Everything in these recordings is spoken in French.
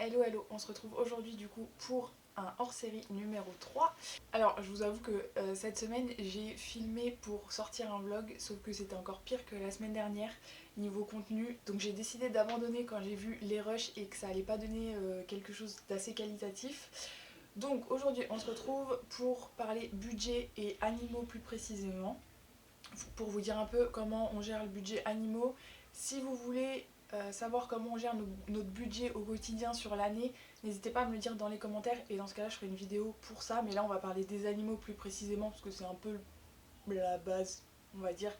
Hello hello, on se retrouve aujourd'hui du coup pour un hors-série numéro 3. Alors je vous avoue que cette semaine j'ai filmé pour sortir un vlog, sauf que c'était encore pire que la semaine dernière niveau contenu. Donc j'ai décidé d'abandonner quand j'ai vu les rushs et que ça allait pas donner quelque chose d'assez qualitatif. Donc aujourd'hui on se retrouve pour parler budget et animaux plus précisément. Pour vous dire un peu comment on gère le budget animaux. Si vous voulez savoir comment on gère notre budget au quotidien sur l'année, n'hésitez pas à me le dire dans les commentaires et dans ce cas là je ferai une vidéo pour ça. Mais là on va parler des animaux plus précisément parce que c'est un peu la base, on va dire,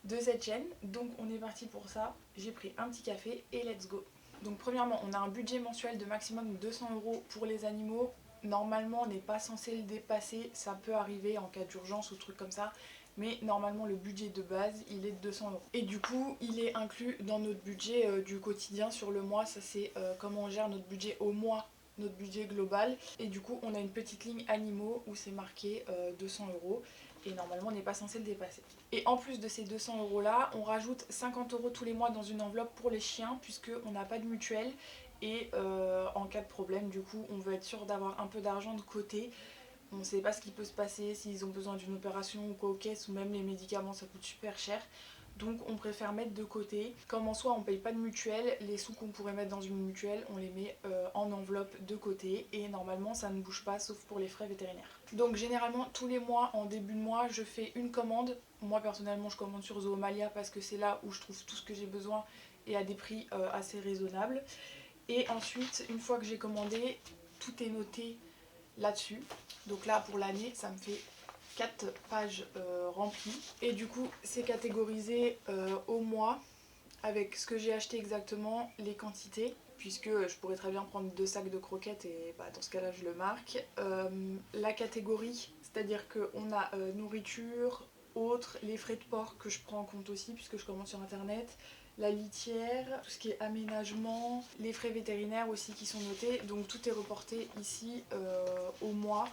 de cette chaîne. Donc on est parti pour ça. J'ai pris un petit café et let's go. Donc premièrement on a un budget mensuel de maximum 200 € pour les animaux. Normalement on n'est pas censé le dépasser, ça peut arriver en cas d'urgence ou truc comme ça, mais normalement le budget de base il est de 200 €. Et du coup il est inclus dans notre budget du quotidien sur le mois. Ça c'est comment on gère notre budget au mois, notre budget global. Et du coup on a une petite ligne animaux où c'est marqué 200 € et normalement on n'est pas censé le dépasser. Et en plus de ces 200 € là, on rajoute 50 € tous les mois dans une enveloppe pour les chiens puisque on n'a pas de mutuelle. Et en cas de problème, du coup, on veut être sûr d'avoir un peu d'argent de côté. On ne sait pas ce qui peut se passer, s'ils ont besoin d'une opération ou quoi aux caisses, ou même les médicaments, ça coûte super cher. Donc on préfère mettre de côté. Comme en soi on paye pas de mutuelle, les sous qu'on pourrait mettre dans une mutuelle, on les met en enveloppe de côté. Et normalement ça ne bouge pas sauf pour les frais vétérinaires. Donc généralement tous les mois, en début de mois, je fais une commande. Moi personnellement je commande sur Zoomalia parce que c'est là où je trouve tout ce que j'ai besoin et à des prix assez raisonnables. Et ensuite, une fois que j'ai commandé, tout est noté là-dessus. Donc là pour l'année ça me fait 4 pages remplies. Et du coup c'est catégorisé au mois avec ce que j'ai acheté exactement, les quantités, puisque je pourrais très bien prendre 2 sacs de croquettes et bah, dans ce cas là je le marque. La catégorie, c'est-à-dire qu'on a nourriture, autres, les frais de port que je prends en compte aussi puisque je commande sur internet, la litière, tout ce qui est aménagement, les frais vétérinaires aussi qui sont notés. Donc tout est reporté ici au mois.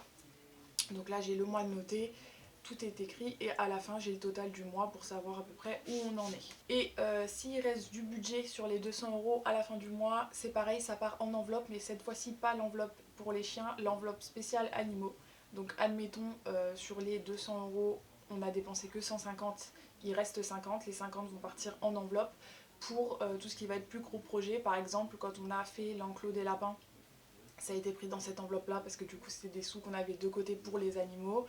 Donc là j'ai le mois de noté, tout est écrit et à la fin j'ai le total du mois pour savoir à peu près où on en est. Et s'il reste du budget sur les 200 € à la fin du mois, c'est pareil, ça part en enveloppe, mais cette fois-ci pas l'enveloppe pour les chiens, l'enveloppe spéciale animaux. Donc admettons sur les 200 € on a dépensé que 150, il reste 50, les 50 vont partir en enveloppe pour tout ce qui va être plus gros projet. Par exemple quand on a fait l'enclos des lapins, ça a été pris dans cette enveloppe là parce que du coup c'était des sous qu'on avait de côté pour les animaux.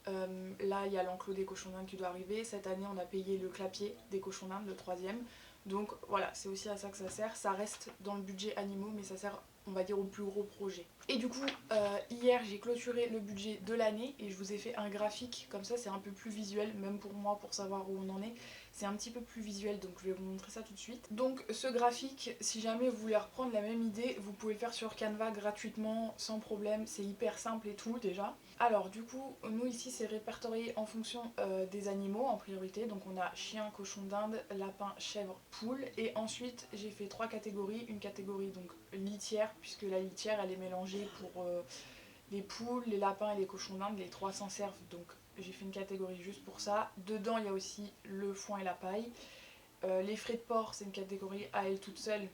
Là il y a l'enclos des cochons d'Inde qui doit arriver. Cette année on a payé le clapier des cochons d'Inde, le troisième. Donc voilà, c'est aussi à ça que ça sert. Ça reste dans le budget animaux mais ça sert on va dire au plus gros projet. Et du coup hier j'ai clôturé le budget de l'année et je vous ai fait un graphique comme ça, c'est un peu plus visuel même pour moi pour savoir où on en est. C'est un petit peu plus visuel donc je vais vous montrer ça tout de suite. Donc ce graphique, si jamais vous voulez reprendre la même idée, vous pouvez le faire sur Canva gratuitement sans problème, c'est hyper simple et tout déjà. Alors du coup nous ici c'est répertorié en fonction des animaux en priorité. Donc on a chien, cochon d'Inde, lapin, chèvre, poule. Et ensuite j'ai fait 3 catégories. Une catégorie donc litière puisque la litière elle est mélangée pour les poules, les lapins et les cochons d'Inde, les 3 s'en servent, donc j'ai fait une catégorie juste pour ça. Dedans il y a aussi le foin et la paille. Les frais de port c'est une catégorie à elle toute seule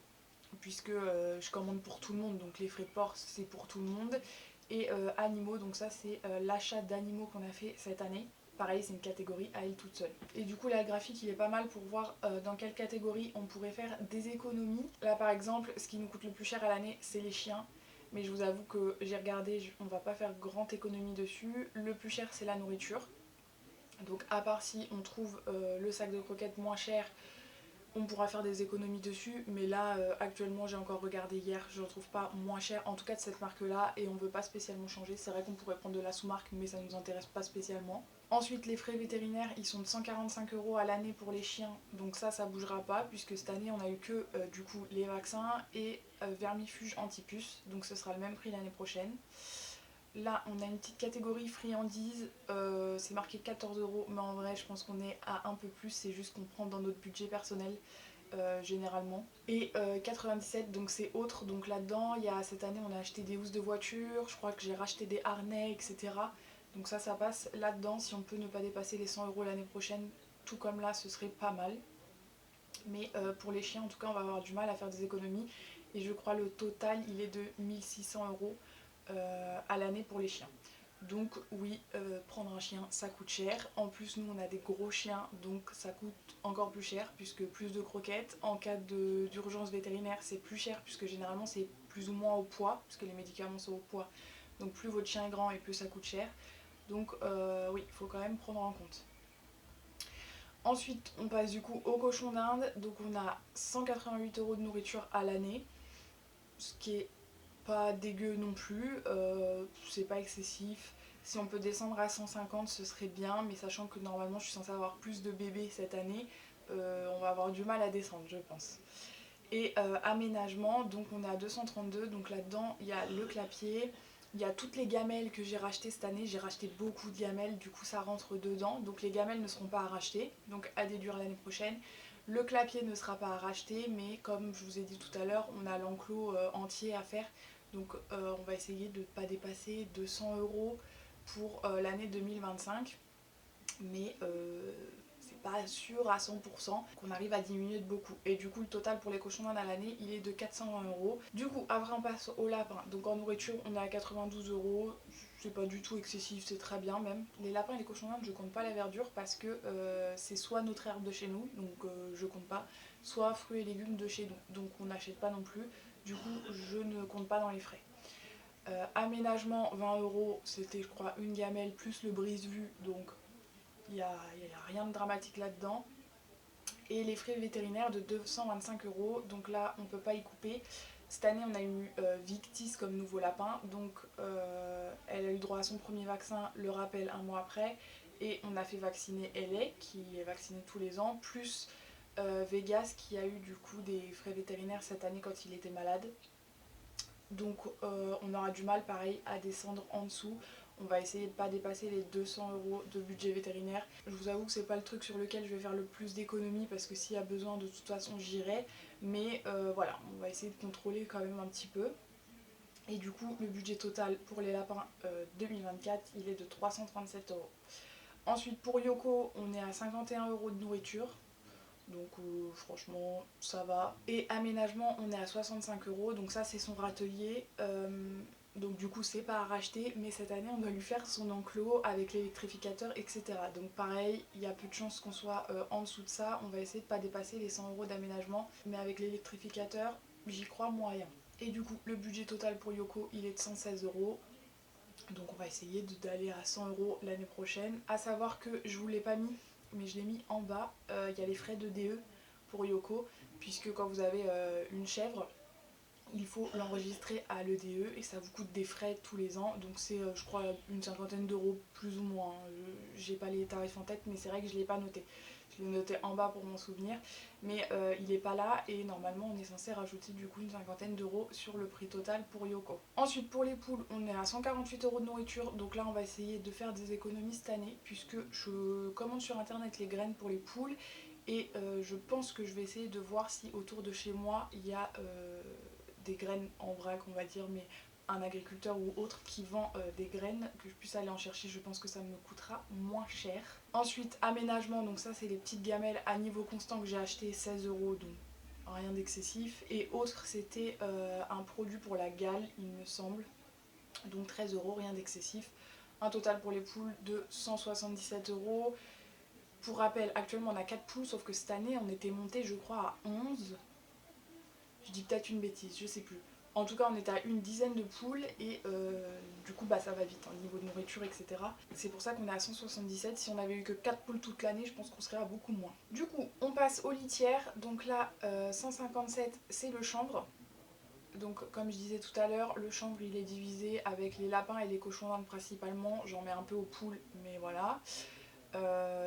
puisque je commande pour tout le monde, donc les frais de port c'est pour tout le monde. Et animaux, donc ça c'est l'achat d'animaux qu'on a fait cette année. Pareil, c'est une catégorie à elle toute seule. Et du coup là le graphique il est pas mal pour voir dans quelle catégorie on pourrait faire des économies. Là par exemple ce qui nous coûte le plus cher à l'année c'est les chiens. Mais je vous avoue que j'ai regardé, on va pas faire grande économie dessus. Le plus cher c'est la nourriture. Donc à part si on trouve le sac de croquettes moins cher, on pourra faire des économies dessus. Mais là actuellement j'ai encore regardé hier, je ne trouve pas moins cher en tout cas de cette marque là. Et on veut pas spécialement changer, c'est vrai qu'on pourrait prendre de la sous-marque mais ça nous intéresse pas spécialement. Ensuite les frais vétérinaires ils sont de 145 € à l'année pour les chiens. Donc ça bougera pas puisque cette année on a eu que du coup les vaccins et vermifuge anti-puce. Donc ce sera le même prix l'année prochaine. Là on a une petite catégorie friandises, c'est marqué 14 € mais en vrai je pense qu'on est à un peu plus, c'est juste qu'on prend dans notre budget personnel généralement. Et 97 donc c'est autre, donc là-dedans il y a cette année on a acheté des housses de voiture, je crois que j'ai racheté des harnais etc. Donc ça passe là-dedans, si on peut ne pas dépasser les 100 € l'année prochaine, tout comme là ce serait pas mal. Mais pour les chiens en tout cas on va avoir du mal à faire des économies. et je crois le total il est de 1600 € à l'année pour les chiens. Donc oui, prendre un chien ça coûte cher. En plus nous on a des gros chiens donc ça coûte encore plus cher puisque plus de croquettes. En cas d'urgence vétérinaire c'est plus cher puisque généralement c'est plus ou moins au poids puisque les médicaments sont au poids. Donc plus votre chien est grand et plus ça coûte cher. Donc oui, il faut quand même prendre en compte. Ensuite on passe du coup au cochon d'Inde. Donc on a 188 € de nourriture à l'année. Ce qui est pas dégueu non plus, c'est pas excessif. Si on peut descendre à 150 ce serait bien, mais sachant que normalement je suis censée avoir plus de bébés cette année, on va avoir du mal à descendre je pense. Et aménagement, donc on est à 232, donc là-dedans il y a le clapier, il y a toutes les gamelles que j'ai rachetées cette année, j'ai racheté beaucoup de gamelles, du coup ça rentre dedans, donc les gamelles ne seront pas à racheter, donc à déduire l'année prochaine. Le clapier ne sera pas à racheter, mais comme je vous ai dit tout à l'heure, on a l'enclos entier à faire, donc on va essayer de ne pas dépasser 200 € pour l'année 2025, mais c'est pas sûr à 100% qu'on arrive à diminuer de beaucoup. Et du coup le total pour les cochons d'Inde à l'année il est de 420 €. Du coup après on passe au lapin, donc en nourriture on est à 92 €, c'est pas du tout excessif, c'est très bien même. Les lapins et les cochons d'Inde je compte pas la verdure parce que c'est soit notre herbe de chez nous, donc je compte pas, soit fruits et légumes de chez nous, donc on n'achète pas non plus, du coup je ne compte pas dans les frais. Aménagement 20 €, c'était je crois une gamelle plus le brise-vue, donc il n'y a rien de dramatique là-dedans. Et les frais vétérinaires de 225 €, donc là on peut pas y couper. Cette année on a eu Victis comme nouveau lapin, donc elle a eu droit à son premier vaccin, le rappel un mois après, et on a fait vacciner LA qui est vacciné tous les ans, plus Vegas qui a eu du coup des frais vétérinaires cette année quand il était malade. Donc on aura du mal pareil à descendre en dessous. On va essayer de ne pas dépasser les 200 € de budget vétérinaire. Je vous avoue que c'est pas le truc sur lequel je vais faire le plus d'économies parce que s'il y a besoin de toute façon j'irai. Mais voilà, on va essayer de contrôler quand même un petit peu. Et du coup le budget total pour les lapins 2024 il est de 337 €. Ensuite pour Yoko on est à 51 € de nourriture. Donc franchement ça va. Et aménagement on est à 65 €, donc ça c'est son râtelier, donc du coup c'est pas à racheter, mais cette année on doit lui faire son enclos avec l'électrificateur etc. Donc pareil il y a peu de chances qu'on soit en dessous de ça, on va essayer de pas dépasser les 100 € d'aménagement, mais avec l'électrificateur j'y crois moyen. Et du coup le budget total pour Yoko il est de 116 €. Donc on va essayer d'aller à 100 € l'année prochaine. À savoir que je vous l'ai pas mis, mais je l'ai mis en bas. Il y a les frais de DE pour Yoko, puisque quand vous avez une chèvre, il faut l'enregistrer à l'EDE et ça vous coûte des frais tous les ans. Donc c'est je crois une cinquantaine d'euros plus ou moins. J'ai pas les tarifs en tête, mais c'est vrai que je l'ai pas noté. Je l'ai noté en bas pour m'en souvenir, mais il est pas là et normalement on est censé rajouter du coup une cinquantaine d'euros sur le prix total pour Yoko. Ensuite pour les poules on est à 148 € de nourriture, donc là on va essayer de faire des économies cette année puisque je commande sur internet les graines pour les poules et je pense que je vais essayer de voir si autour de chez moi il y a des graines en vrac on va dire, mais un agriculteur ou autre qui vend des graines, que je puisse aller en chercher, je pense que ça me coûtera moins cher. Ensuite aménagement, donc ça c'est les petites gamelles à niveau constant que j'ai acheté 16 €, donc rien d'excessif. Et autre c'était un produit pour la gale il me semble, donc 13 €, rien d'excessif. Un total pour les poules de 177 €. Pour rappel actuellement on a 4 poules, sauf que cette année on était monté je crois à 11. Je dis peut-être une bêtise, je sais plus. En tout cas, on était à une dizaine de poules et du coup, bah, ça va vite, hein, niveau de nourriture, etc. C'est pour ça qu'on est à 177. Si on avait eu que 4 poules toute l'année, je pense qu'on serait à beaucoup moins. Du coup, on passe aux litières. Donc là, 157, c'est le chanvre. Donc comme je disais tout à l'heure, le chanvre il est divisé avec les lapins et les cochons d'Inde principalement. J'en mets un peu aux poules, mais voilà.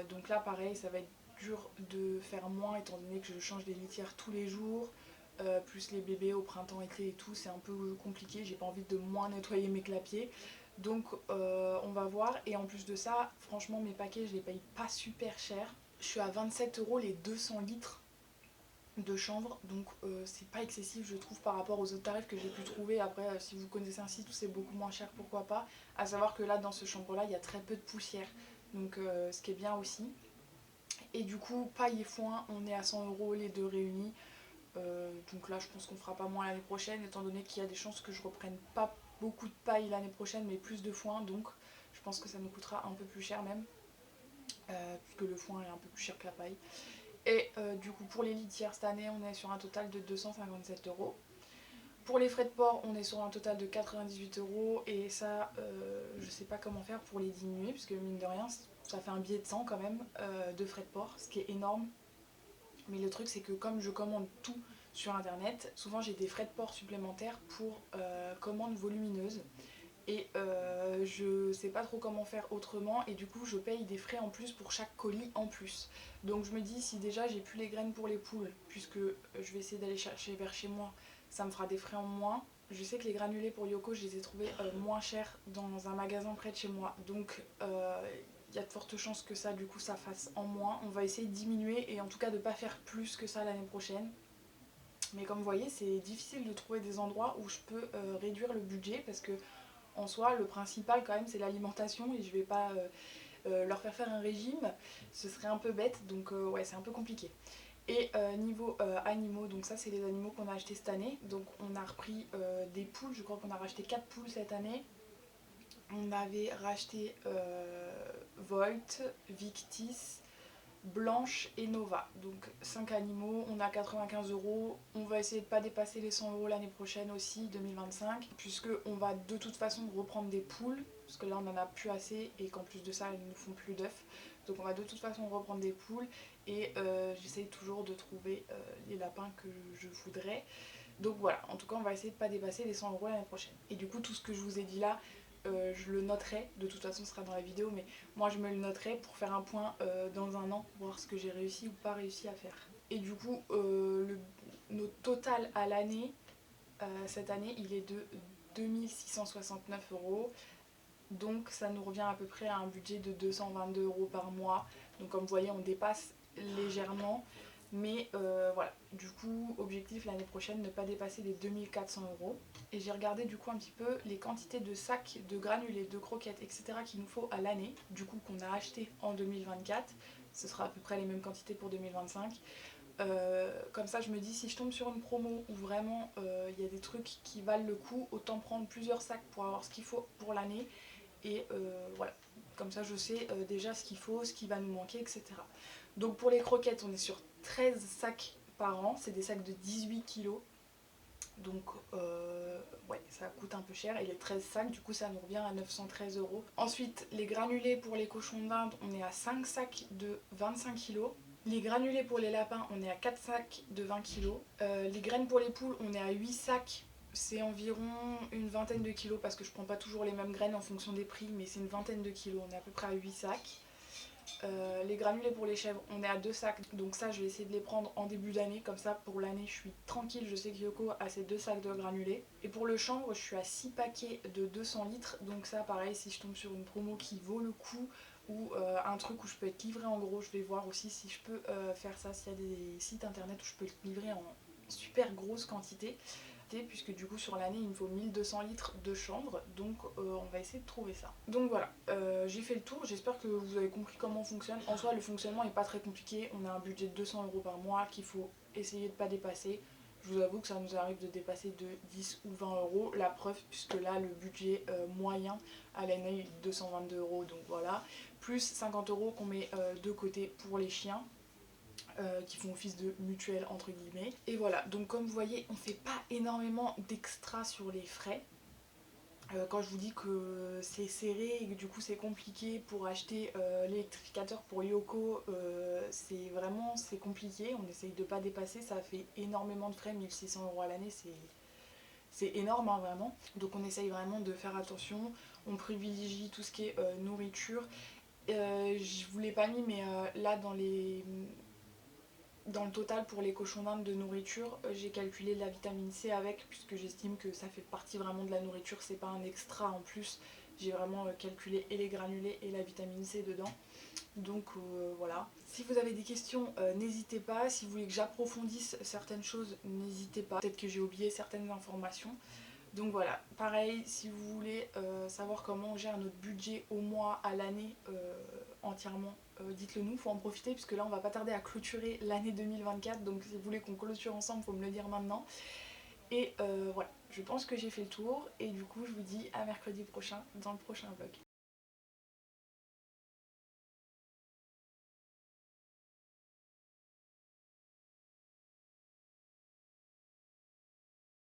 Donc là, pareil, ça va être dur de faire moins étant donné que je change des litières tous les jours. Plus les bébés au printemps, été et tout, c'est un peu compliqué, j'ai pas envie de moins nettoyer mes clapiers. Donc on va voir, et en plus de ça, franchement mes paquets je les paye pas super cher. Je suis à 27 € les 200 litres de chanvre, donc c'est pas excessif je trouve par rapport aux autres tarifs que j'ai pu trouver. Après si vous connaissez un site où c'est beaucoup moins cher, pourquoi pas. À savoir que là dans ce chanvre là il y a très peu de poussière, donc ce qui est bien aussi. Et du coup paille et foin on est à 100 € les deux réunis. Donc là je pense qu'on fera pas moins l'année prochaine, étant donné qu'il y a des chances que je reprenne pas beaucoup de paille l'année prochaine, mais plus de foin, donc je pense que ça nous coûtera un peu plus cher même, puisque le foin est un peu plus cher que la paille. Et du coup pour les litières cette année on est sur un total de 257 €. Pour les frais de port on est sur un total de 98 € et ça je sais pas comment faire pour les diminuer, puisque mine de rien ça fait un billet de 100 quand même de frais de port, ce qui est énorme. Mais le truc c'est que comme je commande tout sur internet, souvent j'ai des frais de port supplémentaires pour commandes volumineuses. Et je sais pas trop comment faire autrement, et du coup je paye des frais en plus pour chaque colis en plus. Donc je me dis, si déjà j'ai plus les graines pour les poules, puisque je vais essayer d'aller chercher vers chez moi, ça me fera des frais en moins. Je sais que les granulés pour Yoko je les ai trouvés moins chers dans un magasin près de chez moi, donc il y a de fortes chances que ça du coup ça fasse en moins. On va essayer de diminuer et en tout cas de pas faire plus que ça l'année prochaine. Mais comme vous voyez c'est difficile de trouver des endroits où je peux réduire le budget, parce que en soi, le principal quand même c'est l'alimentation, et je vais pas leur faire un régime, ce serait un peu bête, donc ouais c'est un peu compliqué. Et niveau animaux, donc ça c'est les animaux qu'on a achetés cette année, donc on a repris des poules, je crois qu'on a racheté 4 poules cette année. On avait racheté Volt, Victis, Blanche et Nova, donc 5 animaux, on a 95 €. On va essayer de pas dépasser les 100 € l'année prochaine aussi, 2025, puisque on va de toute façon reprendre des poules, parce que là on en a plus assez et qu'en plus de ça elles ne nous font plus d'œufs. Donc on va de toute façon reprendre des poules, et j'essaye toujours de trouver les lapins que je voudrais. Donc voilà, en tout cas on va essayer de pas dépasser les 100 € l'année prochaine. Et du coup tout ce que je vous ai dit là, je le noterai, de toute façon ce sera dans la vidéo, mais moi je me le noterai pour faire un point dans un an, voir ce que j'ai réussi ou pas réussi à faire. Et du coup notre total à l'année, cette année il est de 2669 €. Donc ça nous revient à peu près à un budget de 222 € par mois. Donc comme vous voyez on dépasse légèrement. Mais voilà, du coup objectif l'année prochaine, ne pas dépasser les 2400 €. Et j'ai regardé du coup un petit peu les quantités de sacs, de granulés, de croquettes, etc. qu'il nous faut à l'année, du coup qu'on a acheté en 2024. Ce sera à peu près les mêmes quantités pour 2025. Comme ça je me dis, si je tombe sur une promo où vraiment il y a des trucs qui valent le coup, autant prendre plusieurs sacs pour avoir ce qu'il faut pour l'année. Et voilà, comme ça je sais déjà ce qu'il faut, ce qui va nous manquer, etc. Donc pour les croquettes on est sur 13 sacs par an, c'est des sacs de 18 kilos. Donc ouais, ça coûte un peu cher, et les 13 sacs du coup ça nous revient à 913 €. Ensuite les granulés pour les cochons d'Inde, on est à 5 sacs de 25 kilos. Les granulés pour les lapins, on est à 4 sacs de 20 kilos. Les graines pour les poules, on est à 8 sacs. C'est environ une vingtaine de kilos, parce que je prends pas toujours les mêmes graines en fonction des prix, mais c'est une vingtaine de kilos, on est à peu près à 8 sacs. Les granulés pour les chèvres, on est à 2 sacs, donc ça je vais essayer de les prendre en début d'année, comme ça pour l'année je suis tranquille, je sais que Yoko a ses 2 sacs de granulés. Et pour le chanvre je suis à 6 paquets de 200 litres, donc ça pareil, si je tombe sur une promo qui vaut le coup, ou un truc où je peux être livrée en gros, je vais voir aussi si je peux faire ça, s'il y a des sites internet où je peux être livrée en super grosse quantité, puisque du coup sur l'année il me faut 1200 litres de chanvre, donc on va essayer de trouver ça. Donc voilà, j'ai fait le tour, j'espère que vous avez compris comment on fonctionne. En soi le fonctionnement est pas très compliqué, on a un budget de 200 € par mois qu'il faut essayer de pas dépasser. Je vous avoue que ça nous arrive de dépasser de 10 ou 20 €, la preuve puisque là le budget moyen à l'année est de 222 €, donc voilà, plus 50 € qu'on met de côté pour les chiens. Qui font office de mutuelle entre guillemets. Et voilà, donc comme vous voyez on fait pas énormément d'extra sur les frais. Quand je vous dis que c'est serré et que du coup c'est compliqué pour acheter l'électrificateur pour Yoko, c'est compliqué, on essaye de pas dépasser, ça fait énormément de frais, 1600 € à l'année, c'est énorme hein, vraiment. Donc on essaye vraiment de faire attention, on privilégie tout ce qui est nourriture. Je vous l'ai pas mis, mais là dans le total pour les cochons d'Inde de nourriture, j'ai calculé la vitamine C avec, puisque j'estime que ça fait partie vraiment de la nourriture, c'est pas un extra en plus. J'ai vraiment calculé et les granulés et la vitamine C dedans. Donc voilà. Si vous avez des questions, n'hésitez pas. Si vous voulez que j'approfondisse certaines choses, n'hésitez pas. Peut-être que j'ai oublié certaines informations. Donc voilà, pareil, si vous voulez savoir comment on gère notre budget au mois, à l'année entièrement, dites-le nous, faut en profiter puisque là on va pas tarder à clôturer l'année 2024, donc si vous voulez qu'on clôture ensemble, faut me le dire maintenant. Et voilà, je pense que j'ai fait le tour et du coup je vous dis à mercredi prochain dans le prochain vlog.